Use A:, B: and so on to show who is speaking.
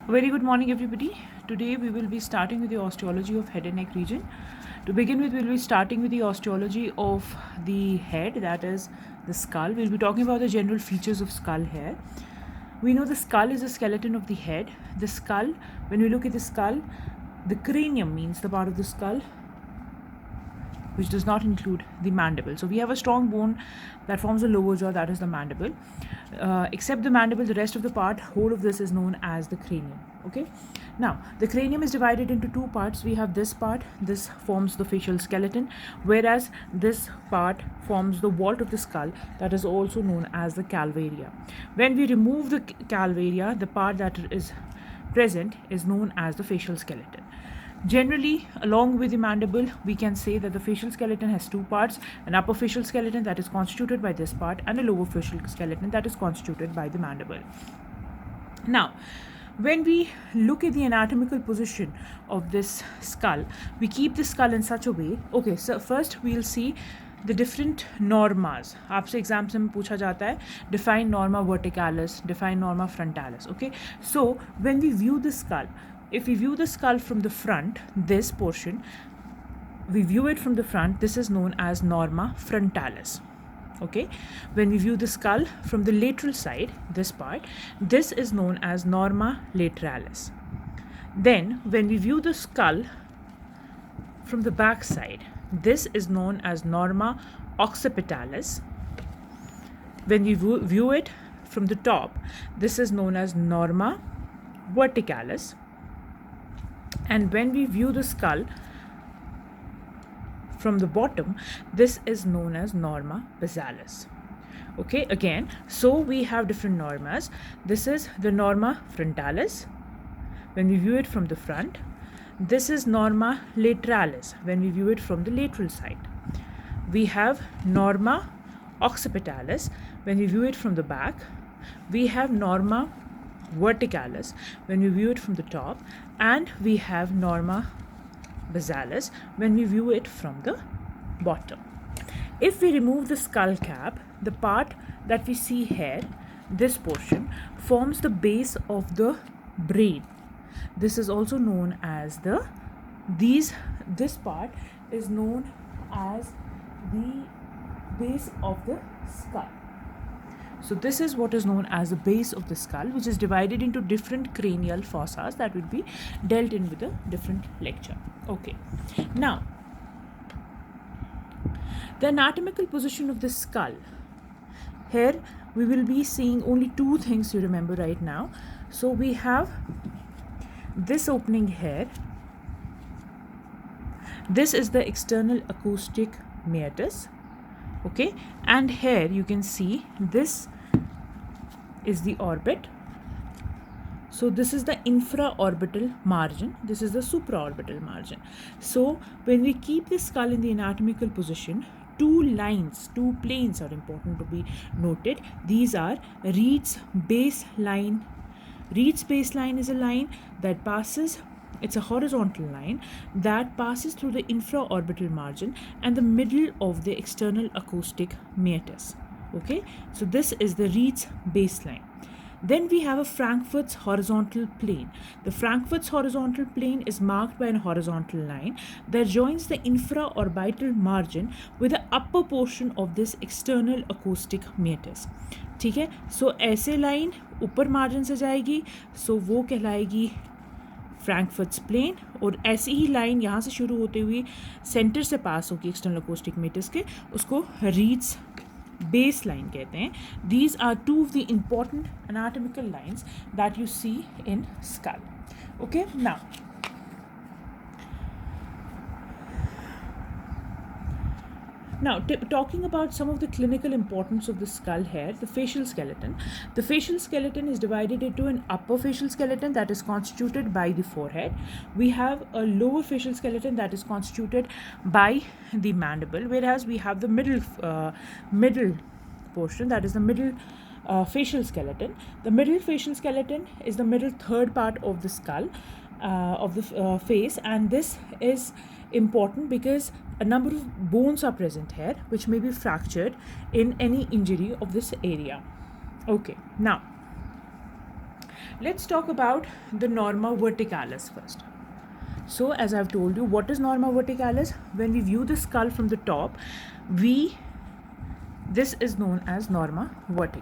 A: Very good morning, everybody. Today we will be starting with the osteology of head and neck region. To begin with, we'll be starting with the osteology of the head, that is the skull. We'll be talking about the general features of skull here. We know the skull is the skeleton of the head. The skull, when we look at the skull, the cranium means the part of the skull which does not include the mandible. So we have a strong bone that forms the lower jaw, that is the mandible. Except the mandible, the rest of the part, whole of this is known as the cranium. Okay. Now, the cranium is divided into two parts. We have this part, this forms the facial skeleton, whereas this part forms the vault of the skull, that is also known as the calvaria. When we remove the calvaria, the part that is present is known as the facial skeleton. Generally, along with the mandible, we can say that the facial skeleton has two parts: an upper facial skeleton that is constituted by this part, and a lower facial skeleton that is constituted by the mandible. Now, when we look at the anatomical position of this skull, we keep the skull in such a way. Okay, so first we'll see the different normas. आपसे exams में पूछा जाता है, define norma verticalis, define norma frontalis. Okay, so when we view the skull, if we view the skull from the front, this portion, we view it from the front, this is known as norma frontalis. Okay, when we view the skull from the lateral side, this part, this is known as norma lateralis. Then when we view the skull from the back side, this is known as norma occipitalis. When we view it from the top, this is known as norma verticalis. And when we view the skull from the bottom, this is known as norma basalis. Okay, again, so we have different normas. This is the norma frontalis when we view it from the front. This is norma lateralis when we view it from the lateral side. We have norma occipitalis when we view it from the back. We have norma verticalis when we view it from the top, and we have norma basalis when we view it from the bottom. If we remove the skull cap, the part that we see here, this portion, forms the base of the brain. This is also known as this part is known as the base of the skull. So this is what is known as the base of the skull, which is divided into different cranial fossas that will be dealt in with a different lecture. Okay. Now, the anatomical position of the skull. Here we will be seeing only two things you remember right now. So we have this opening here. This is the external acoustic meatus. Okay, and here you can see this is the orbit. So this is the infraorbital margin, this is the supraorbital margin. So when we keep the skull in the anatomical position, two planes are important to be noted. These are Reed's baseline. Reed's baseline is a line that passes, it's a horizontal line that passes through the infraorbital margin and the middle of the external acoustic meatus. Okay, so this is the Reed's baseline. Then we have a Frankfurt's horizontal plane. The Frankfurt's horizontal plane is marked by a horizontal line that joins the infraorbital margin with the upper portion of this external acoustic meatus. ठीक है, सो ऐसे line ऊपर margin से जाएगी, सो वो कहलाएगी फ्रैंकफर्ट्स plane, और ऐसी ही लाइन यहाँ से शुरू होते हुए सेंटर से पास होगी एक्सटर्नल अकोस्टिक मेटस के, उसको रीड्स बेस लाइन कहते हैं. These are two of the important anatomical lines that you see in skull. Okay, now talking about some of the clinical importance of the skull here, the facial skeleton. The facial skeleton is divided into an upper facial skeleton that is constituted by the forehead. We have a lower facial skeleton that is constituted by the mandible, whereas we have the middle portion, that is the middle facial skeleton. The middle facial skeleton is the middle third part of the skull, of the face, and this is important because a number of bones are present here which may be fractured in any injury of this area. Okay, now Let's talk about the norma verticalis first. So, as I've told you, what is norma verticalis? When we view the skull from the top, this is known as norma verticalis.